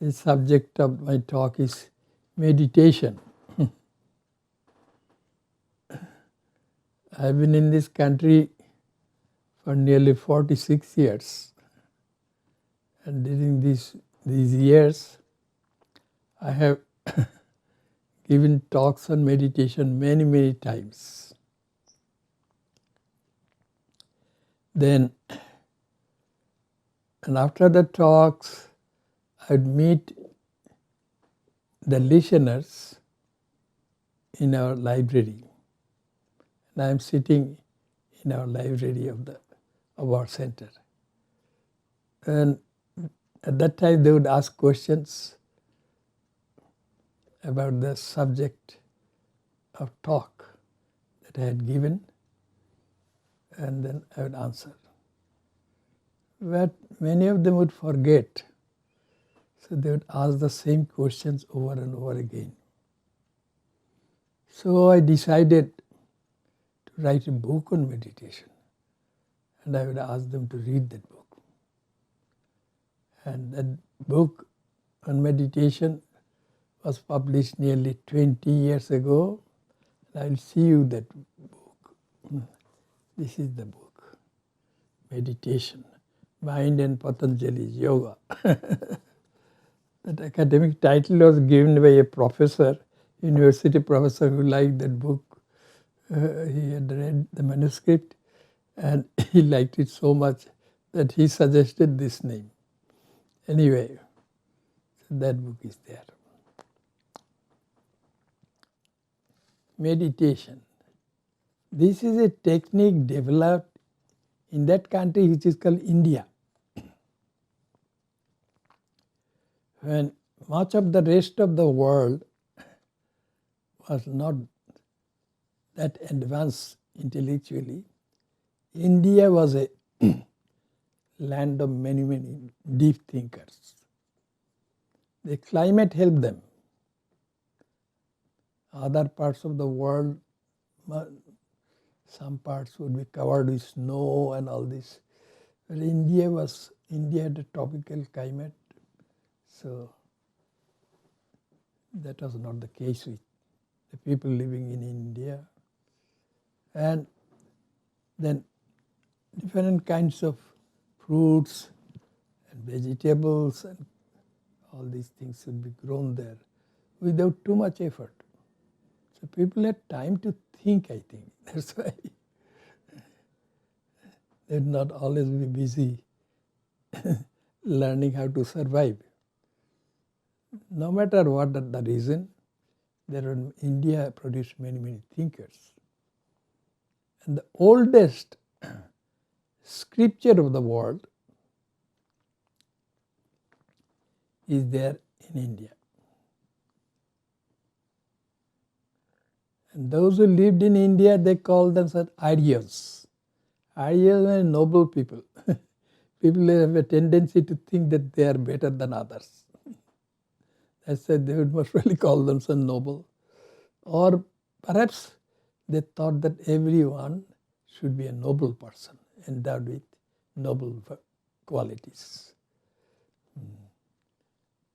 The subject of my talk is meditation. I've been in this country for nearly 46 years. And during these years, I have given talks on meditation many times. Then, and after the talks, I'd meet the listeners in our library. And I'm sitting in our library of our center. And at that time, they would ask questions about the subject of talk that I had given, and then I would answer. But many of them would forget, so they would ask the same questions over and over again. So I decided to write a book on meditation, and I would ask them to read that book. And that book on meditation was published nearly 20 years ago. And I'll see you that book. This is the book, Meditation, Mind and Patanjali's Yoga. That academic title was given by a professor, university professor who liked that book. He had read the manuscript and he liked it so much that he suggested this name. Anyway, so that book is there. Meditation. This is a technique developed in that country which is called India. When much of the rest of the world was not that advanced intellectually, India was a land of many deep thinkers. The climate helped them. Other parts of the world, some parts would be covered with snow and all this. But India had a tropical climate, so that was not the case with the people living in India. And then different kinds of fruits and vegetables and all these things should be grown there without too much effort. So people had time to think, I think. That's why they'd not always be busy learning how to survive. No matter what the reason, India produced many thinkers. And the oldest scripture of the world is there in India. And those who lived in India, they called themselves Aryas. Aryas are noble people. People have a tendency to think that they are better than others. That's why they would most really call themselves noble. Or perhaps they thought that everyone should be a noble person, endowed with noble qualities.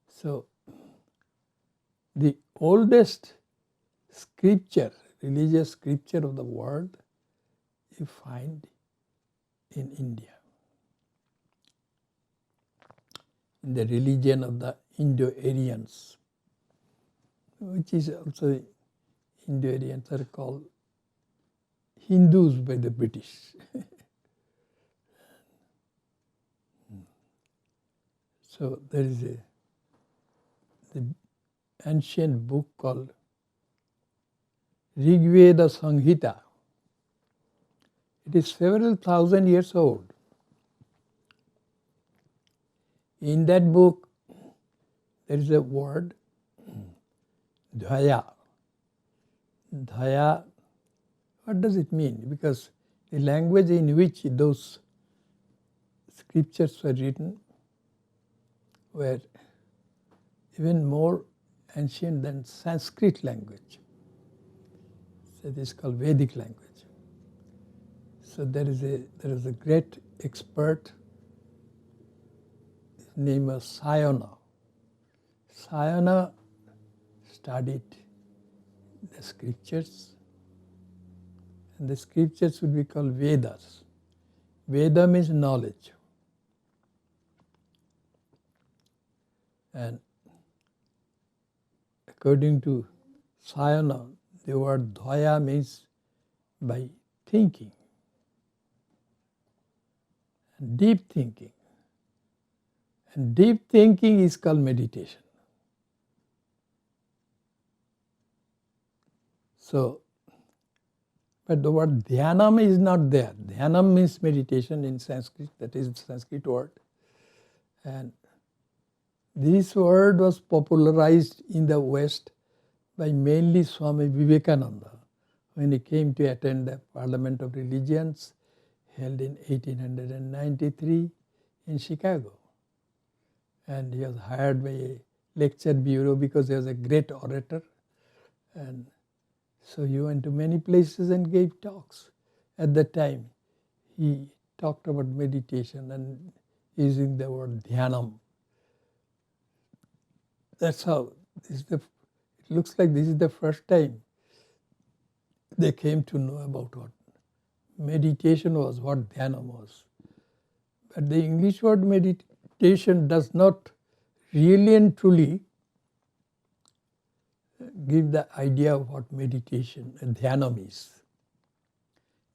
So, the oldest scripture, religious scripture of the world, you find in India. In the religion of the Indo-Aryans, which is also, Indo-Aryans are called Hindus by the British. So there is the ancient book called Rigveda Samhita. It is several thousand years old. In that book, there is a word, dhaya. Dhaya, what does it mean? Because the language in which those scriptures were written were even more ancient than Sanskrit language. So it is called Vedic language. So there is a great expert, his name was Sayana. Sayana studied the scriptures, and the scriptures would be called Vedas. Veda means knowledge. And according to Sayana, the word dvaya means by thinking, and deep thinking. And deep thinking is called meditation. So, but the word dhyanam is not there. Dhyanam means meditation in Sanskrit, that is the Sanskrit word. And this word was popularized in the West by mainly Swami Vivekananda when he came to attend the Parliament of Religions held in 1893 in Chicago. And he was hired by a lecture bureau because he was a great orator. And so he went to many places and gave talks. At that time, he talked about meditation and using the word dhyanam. That's how, it looks like this is the first time they came to know about what meditation was, what dhyana was. But the English word meditation does not really and truly give the idea of what meditation and dhyanam is.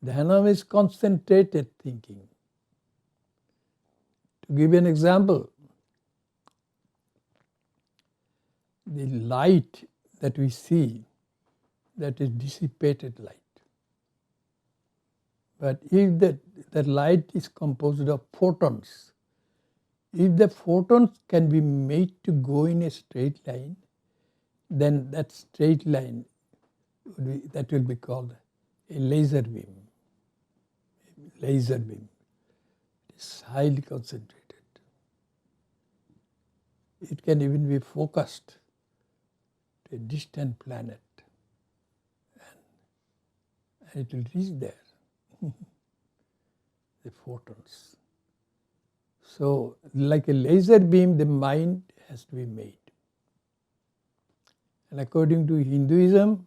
Dhyanam is concentrated thinking. To give you an example, the light that we see, that is dissipated light. But if that light is composed of photons, if the photons can be made to go in a straight line, then that straight line will be called a laser beam. Laser beam. It is highly concentrated. It can even be focused to a distant planet, and it will reach there. The photons. So, like a laser beam, the mind has to be made. And according to Hinduism,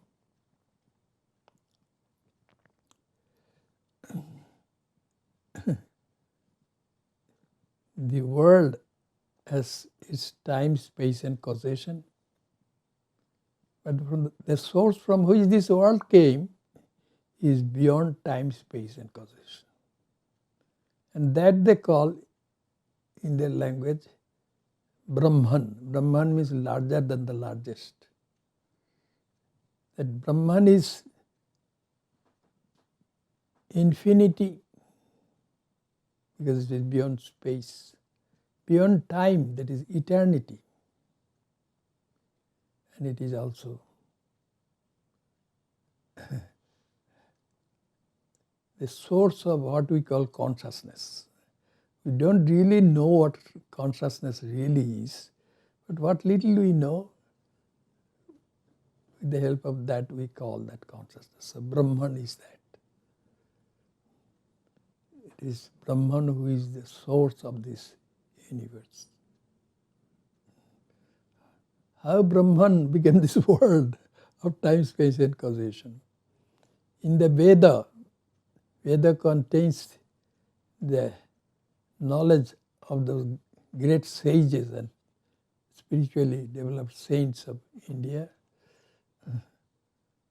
the world has its time, space and causation. But from the source from which this world came is beyond time, space and causation. And that they call in their language Brahman. Brahman means larger than the largest. That Brahman is infinity because it is beyond space, beyond time, that is eternity. And it is also the source of what we call consciousness. We don't really know what consciousness really is, but what little we know, with the help of that we call that consciousness. So Brahman is that. It is Brahman who is the source of this universe. How Brahman became this world of time, space and causation? In the Veda contains the knowledge of those great sages and spiritually developed saints of India.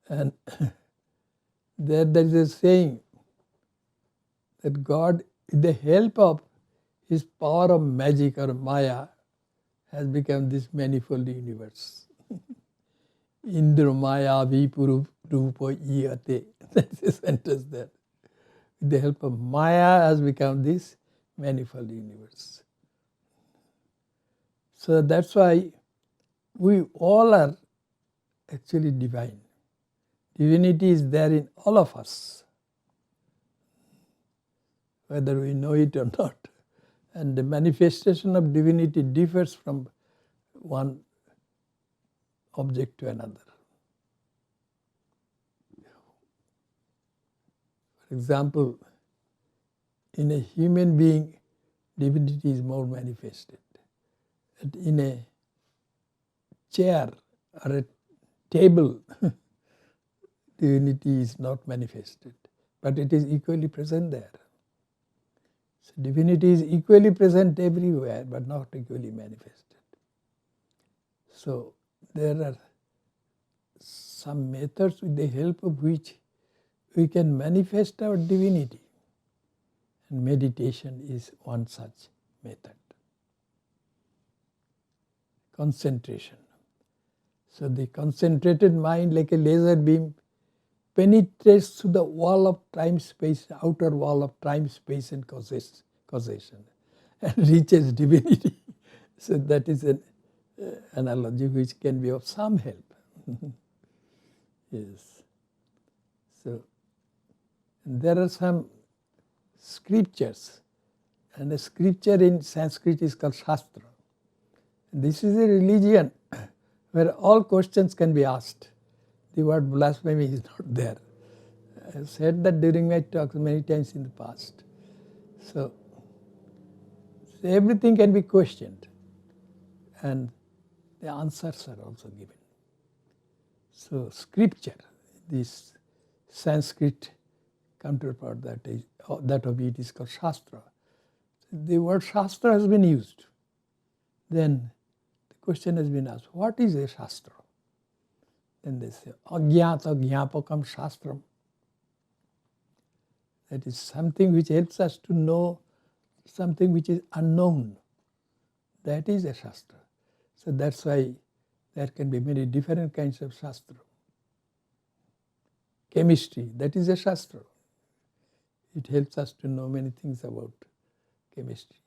And there is a saying that God, with the help of his power of magic or Maya, has become this manifold universe. Indra Maya Vipuru Rupa Iyate. That's the sentence there. With the help of Maya has become this manifold universe. So that's why we all are actually divine. Divinity is there in all of us, whether we know it or not. And the manifestation of divinity differs from one object to another. For example, in a human being, divinity is more manifested. And in a chair or a table, divinity is not manifested, but it is equally present there. So divinity is equally present everywhere, but not equally manifested. So there are some methods with the help of which we can manifest our divinity. And meditation is one such method. Concentration. So the concentrated mind, like a laser beam, penetrates through the wall of time-space, outer wall of time, space and causation, and reaches divinity. So that is an analogy which can be of some help. Yes. So there are some scriptures, and a scripture in Sanskrit is called Shastra. This is a religion where all questions can be asked. The word blasphemy is not there. I have said that during my talks many times in the past. So everything can be questioned, and the answers are also given. So scripture, this Sanskrit counterpart that of it is called Shastra. The word Shastra has been used. Then the question has been asked, what is a Shastra? Then they say, Agyata Jnapakam Shastram. That is something which helps us to know something which is unknown. That is a Shastra. So that's why there can be many different kinds of Shastra. Chemistry, that is a Shastra. It helps us to know many things about chemistry.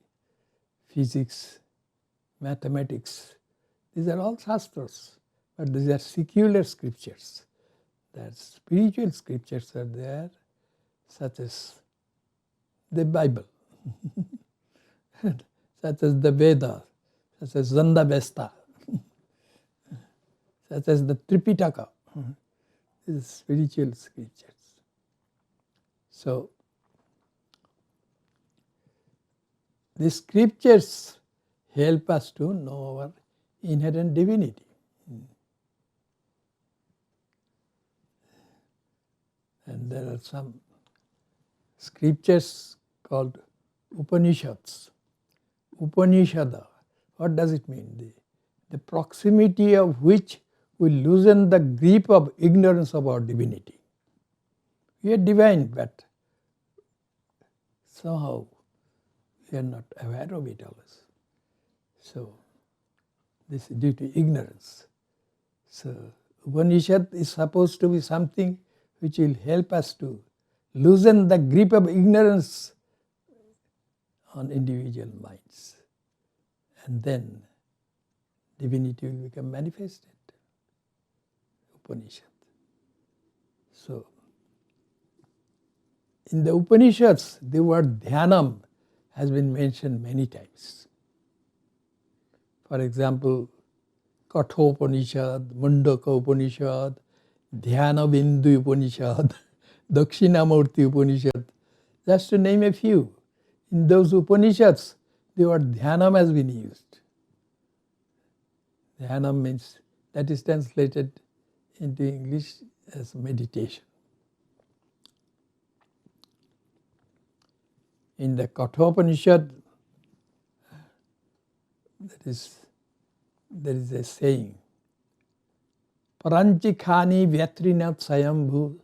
Physics, mathematics, these are all Shastras. But these are secular scriptures. That spiritual scriptures are there, such as the Bible, such as the Vedas, such as Zanda-Vesta, such as the Tripitaka. These are spiritual scriptures. So, the scriptures help us to know our inherent divinity. And there are some scriptures called Upanishads. Upanishada, what does it mean? The proximity of which will loosen the grip of ignorance of our divinity. We are divine, but somehow we are not aware of it always. So this is due to ignorance. So Upanishad is supposed to be something which will help us to loosen the grip of ignorance on individual minds. And then divinity will become manifested. Upanishad. So, in the Upanishads, the word dhyanam has been mentioned many times. For example, Kathopanishad, Mundaka Upanishad, Dhyana Bindu Upanishad, Dakshinamurti Upanishad, just to name a few. In those Upanishads, the word dhyanam has been used. Dhyanam means, that is translated into English as meditation. In the Kathopanishad, there is a saying, Paranchikhani vyatrinat sayambhu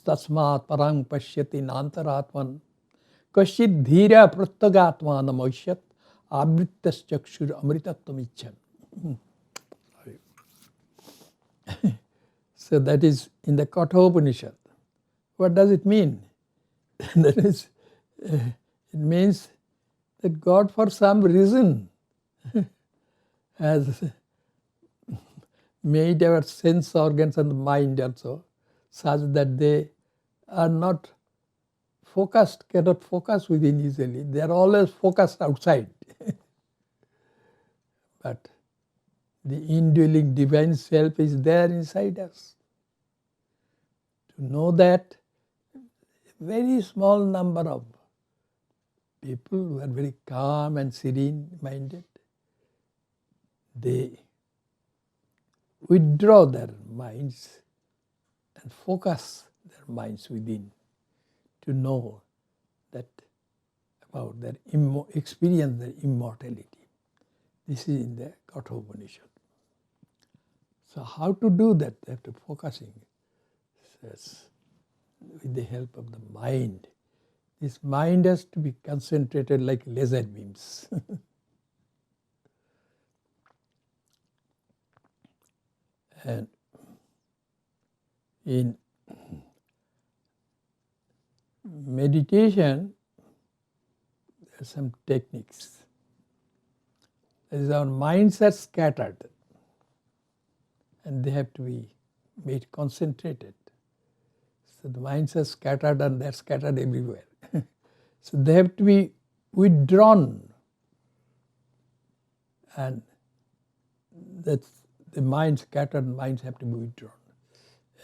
tasmat parang pashyati nantaratman kashid dhira prattagatma namoishyat abrittas chakshur amritatvam icchan. So that is in the Kathopanishad. What does it mean? That is, it means that God for some reason has made our sense organs and the mind also such that they are not focused, cannot focus within easily. They are always focused outside. But the indwelling divine self is there inside us. To know that, a very small number of people who are very calm and serene minded, they withdraw their minds and focus their minds within to know that about their experience their immortality. This is in the Kathopanishad. So how to do that? They have to focusing with the help of the mind. This mind has to be concentrated like laser beams. And in meditation, there are some techniques. As our minds are scattered, and they have to be made concentrated. So the minds are scattered and they are scattered everywhere. So they have to be withdrawn, and that's the scattered minds have to be withdrawn.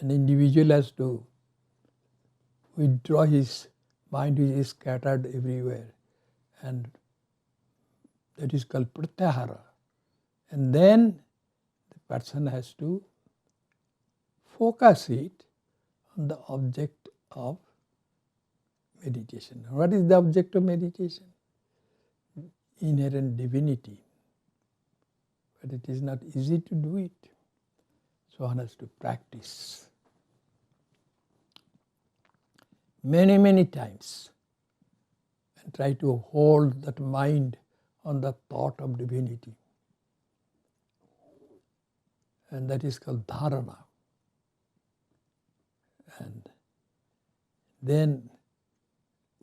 An individual has to withdraw his mind which is scattered everywhere, and that is called pratyahara. And then the person has to focus it on the object of meditation. What is the object of meditation? Inherent divinity. But it is not easy to do it. So one has to practice many, many times and try to hold that mind on the thought of divinity. And that is called dharana. And then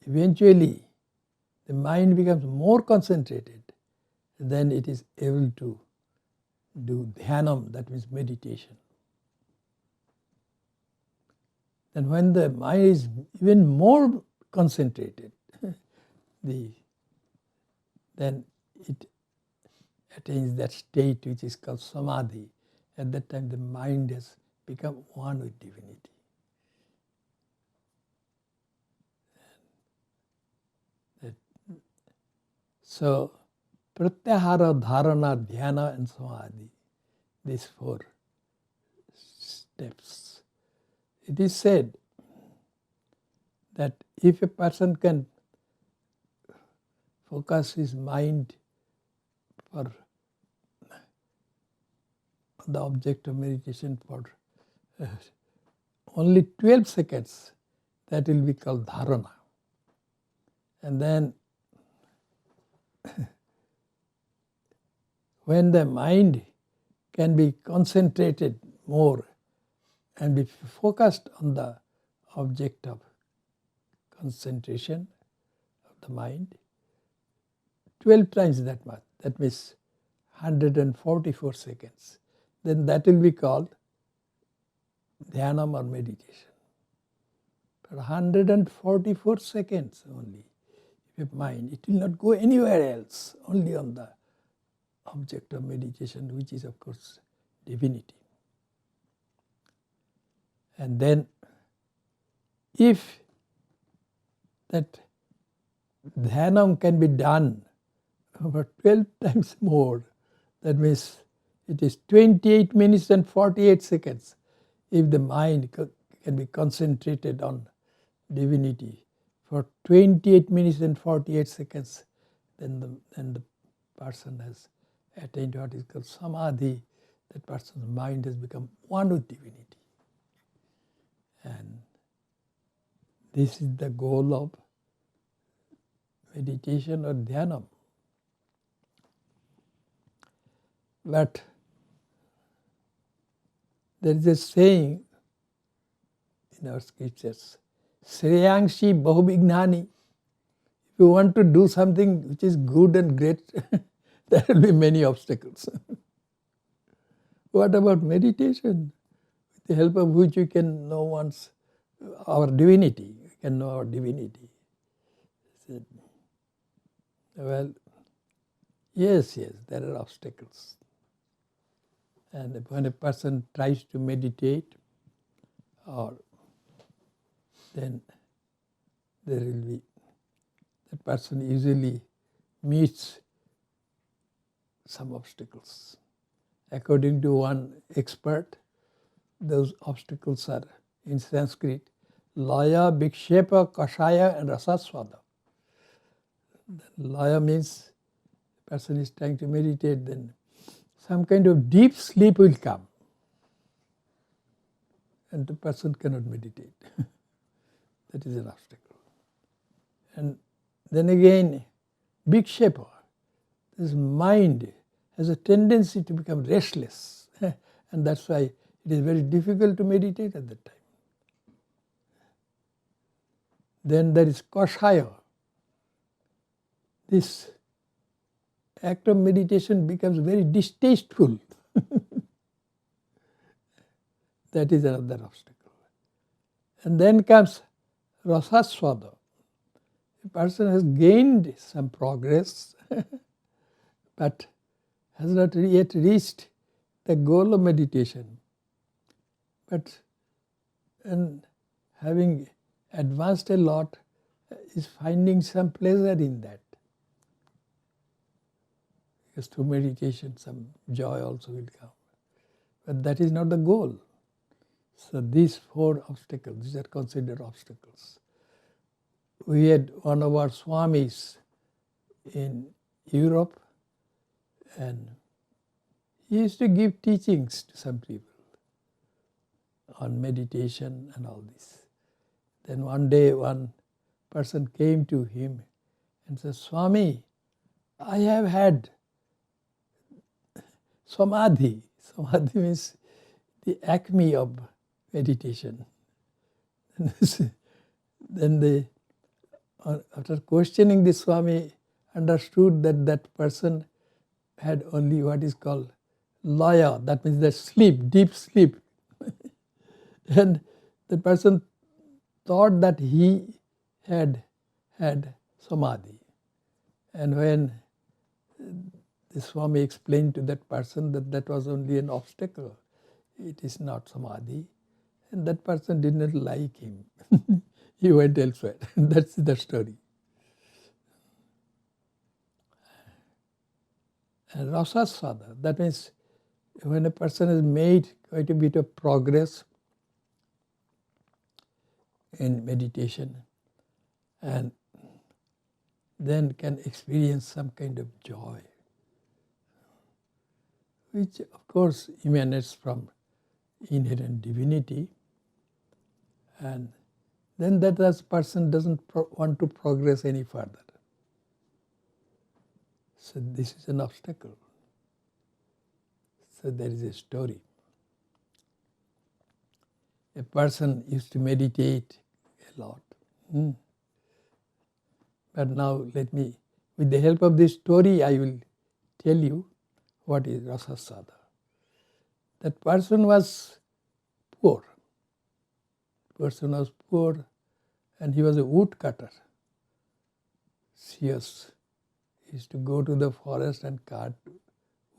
eventually the mind becomes more concentrated, then it is able to do dhyanam, that means meditation. And when the mind is even more concentrated, then it attains that state which is called samadhi. At that time the mind has become one with divinity. So, pratyahara, dharana, dhyana and samadhi, these 4 steps. It is said that if a person can focus his mind for the object of meditation for only 12 seconds, that will be called dharana. And then when the mind can be concentrated more and be focused on the object of concentration of the mind, 12 times that much, that means 144 seconds, then that will be called dhyanam or meditation. For 144 seconds only, if your mind, it will not go anywhere else, only on the object of meditation, which is of course divinity. And then if that dhyanam can be done over 12 times more, that means it is 28 minutes and 48 seconds. If the mind can be concentrated on divinity for 28 minutes and 48 seconds, then the person has attained what is called samadhi. That person's mind has become one with divinity. And this is the goal of meditation or dhyanam. But there is a saying in our scriptures, Shreyangshi Bahubhignani. If you want to do something which is good and great, there will be many obstacles. What about meditation? With the help of which you can know our divinity. You can know our divinity. Well, yes, there are obstacles. And when a person tries to meditate, then there will be, that person usually meets some obstacles. According to one expert, those obstacles are in Sanskrit, laya, vikshepa, kashaya and rasaswada. Laya means the person is trying to meditate, then some kind of deep sleep will come and the person cannot meditate. That is an obstacle. And then again, vikshepa, this mind has a tendency to become restless and that's why it is very difficult to meditate at that time. Then there is kashaya. This act of meditation becomes very distasteful. That is another obstacle. And then comes rasaswada. The person has gained some progress but has not yet reached the goal of meditation. But and having advanced a lot is finding some pleasure in that. Because through meditation some joy also will come. But that is not the goal. So these four obstacles, these are considered obstacles. We had one of our Swamis in Europe and he used to give teachings to some people on meditation and all this. Then one day one person came to him and said, Swami, I have had samadhi. Samadhi means the acme of meditation. Then after questioning the Swami, understood that that person had only what is called laya, that means the sleep, deep sleep. And the person thought that he had samadhi. And when the Swami explained to that person that that was only an obstacle, it is not samadhi, and that person did not like him. He went elsewhere. That's the story. And rasaswada, that means when a person has made quite a bit of progress in meditation and then can experience some kind of joy, which of course emanates from inherent divinity, and then that person doesn't want to progress any further. So this is an obstacle. So there is a story. A person used to meditate a lot. But now let me, with the help of this story, I will tell you what is rasaswada. That person was poor. Person was poor and he was a woodcutter. He used to go to the forest and cut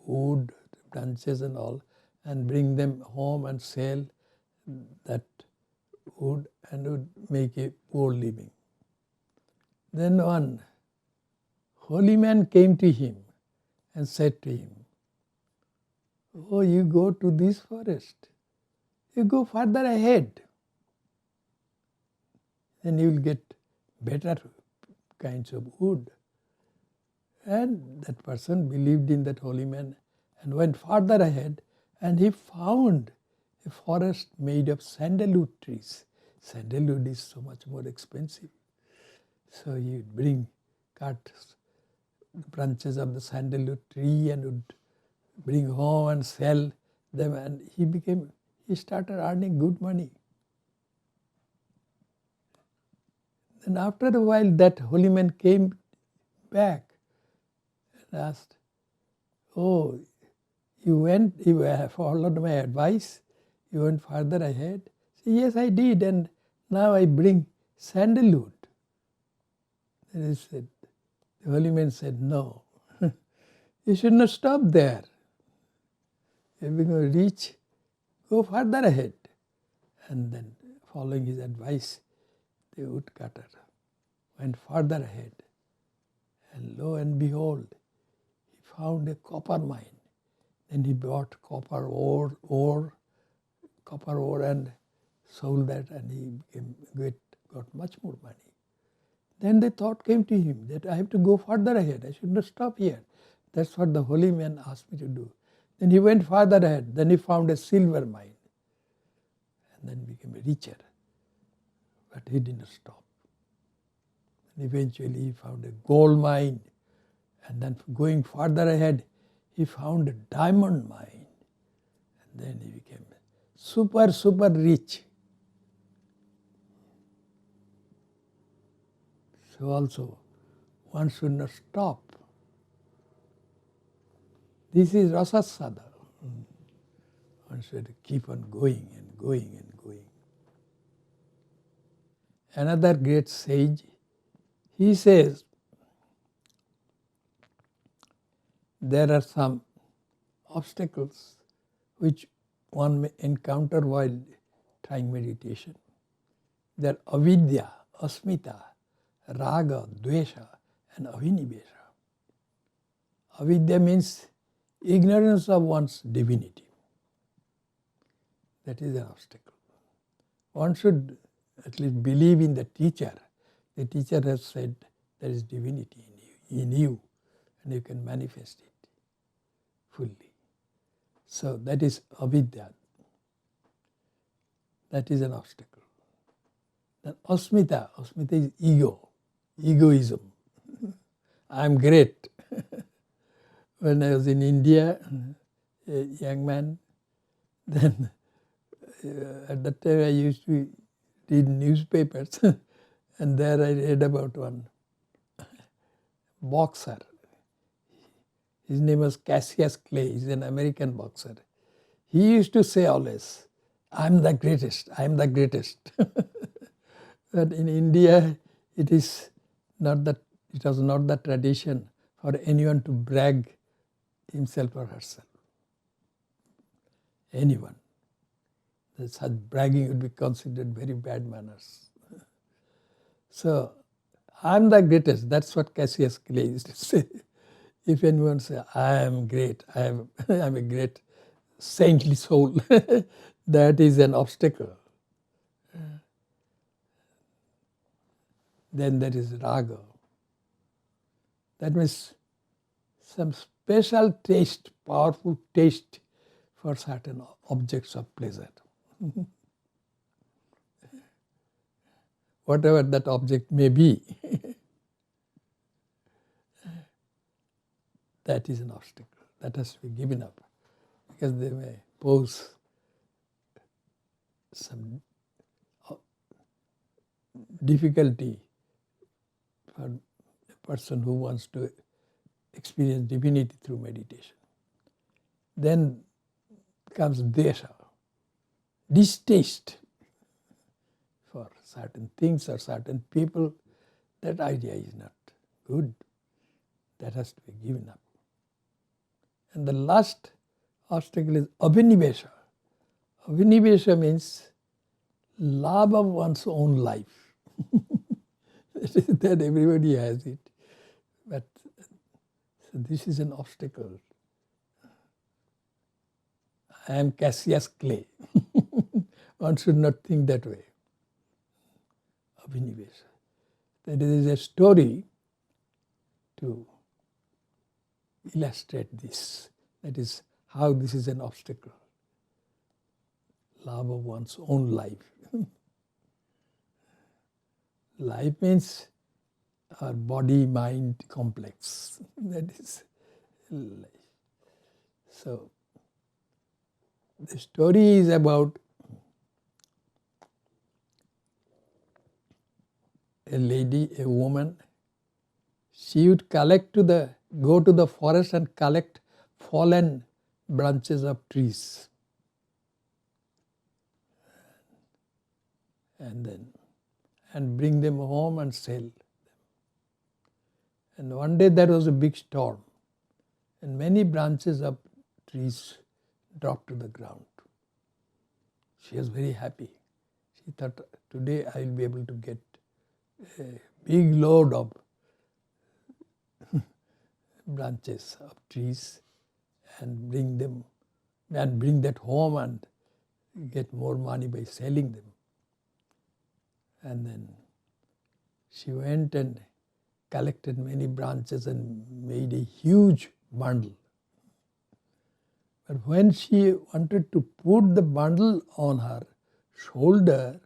wood, branches and all, and bring them home and sell that wood and would make a poor living. Then one holy man came to him and said to him, oh, you go to this forest, you go further ahead, then you will get better kinds of wood. And that person believed in that holy man and went further ahead, and he found a forest made of sandalwood trees. Sandalwood is so much more expensive. So he would cut branches of the sandalwood tree and would bring home and sell them, and he started earning good money. Then after a while that holy man came back and asked, oh, you followed my advice, you went further ahead? Say, yes, I did, and now I bring sandalwood. Then the holy man said, no, you should not stop there. You're going to reach, go further ahead. And then following his advice, the woodcutter went further ahead. And lo and behold, he found a copper mine Then he bought copper ore and sold that, and he got much more money. Then the thought came to him that I have to go further ahead. I should not stop here. That's what the holy man asked me to do. Then he went farther ahead. Then he found a silver mine. And then became richer. But he didn't stop. And eventually he found a gold mine. And then going farther ahead, he found a diamond mine. And then he became super rich. So also, one should not stop. This is rasasada. One should keep on going and going and going. Another great sage, he says, there are some obstacles which one may encounter while trying meditation. They are avidya, asmita, raga, dvesha, and avinivesha. Avidya means ignorance of one's divinity. That is an obstacle. One should at least believe in the teacher. The teacher has said there is divinity in you and you can manifest it fully. So that is avidya. That is an obstacle. Then asmita is egoism. I am great. When I was in India, a young man, then at that time I used to read newspapers and there I read about one boxer. His name was Cassius Clay. He's an American boxer. He used to say always, I am the greatest, I am the greatest. But in India, it was not the tradition for anyone to brag himself or herself. Anyone. Such bragging would be considered very bad manners. So, I am the greatest. That's what Cassius Clay used to say. If anyone says, I am great, I am a great saintly soul, that is an obstacle. Then there is raga. That means some special taste, powerful taste for certain objects of pleasure. Whatever that object may be, that is an obstacle. That has to be given up because they may pose some difficulty for a person who wants to experience divinity through meditation. Then comes desha, distaste for certain things or certain people. That idea is not good. That has to be given up. And the last obstacle is abhinivesha. Abhinivesha means love of one's own life. That everybody has it. But so this is an obstacle. I am Cassius Clay. One should not think that way. Abhinivesha. There is a story to illustrate this. That is how this is an obstacle. Love of one's own life. Life means our body-mind complex. That is life. So, the story is about a lady, a woman. She would go to the forest and collect fallen branches of trees. And bring them home and sell them. And one day there was a big storm and many branches of trees dropped to the ground. She was very happy. She thought, today I will be able to get a big load of branches of trees and bring that home and get more money by selling them. And then she went and collected many branches and made a huge bundle. But when she wanted to put the bundle on her shoulder,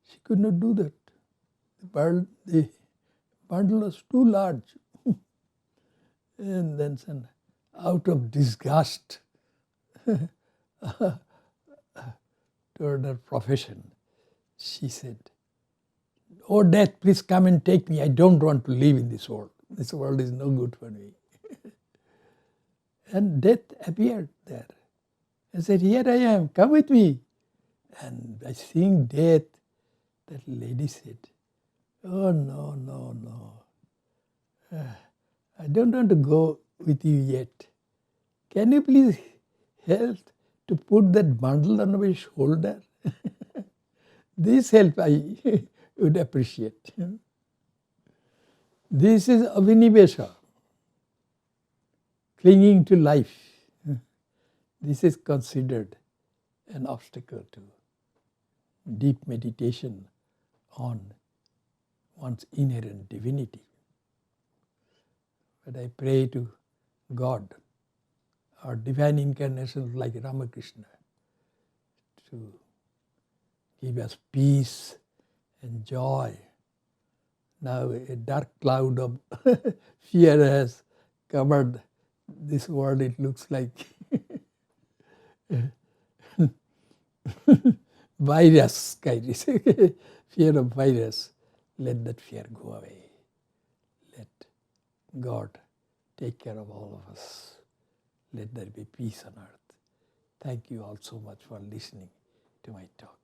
she could not do that. The bundle was too large. And then out of disgust toward her profession, she said, "Oh death, please come and take me. I don't want to live in this world. This world is no good for me." And death appeared there and said, "Here I am, come with me." And by seeing death, that lady said, "Oh no, no, no. I don't want to go with you yet. Can you please help to put that bundle on my shoulder?" This help I would appreciate. This is avinivesha, clinging to life. This is considered an obstacle to deep meditation on one's inherent divinity. But I pray to God, our divine incarnations like Ramakrishna, to give us peace and joy. Now a dark cloud of fear has covered this world. It looks like virus kind of fear of virus. Let that fear go away. Let God take care of all of us. Let there be peace on earth. Thank you all so much for listening to my talk.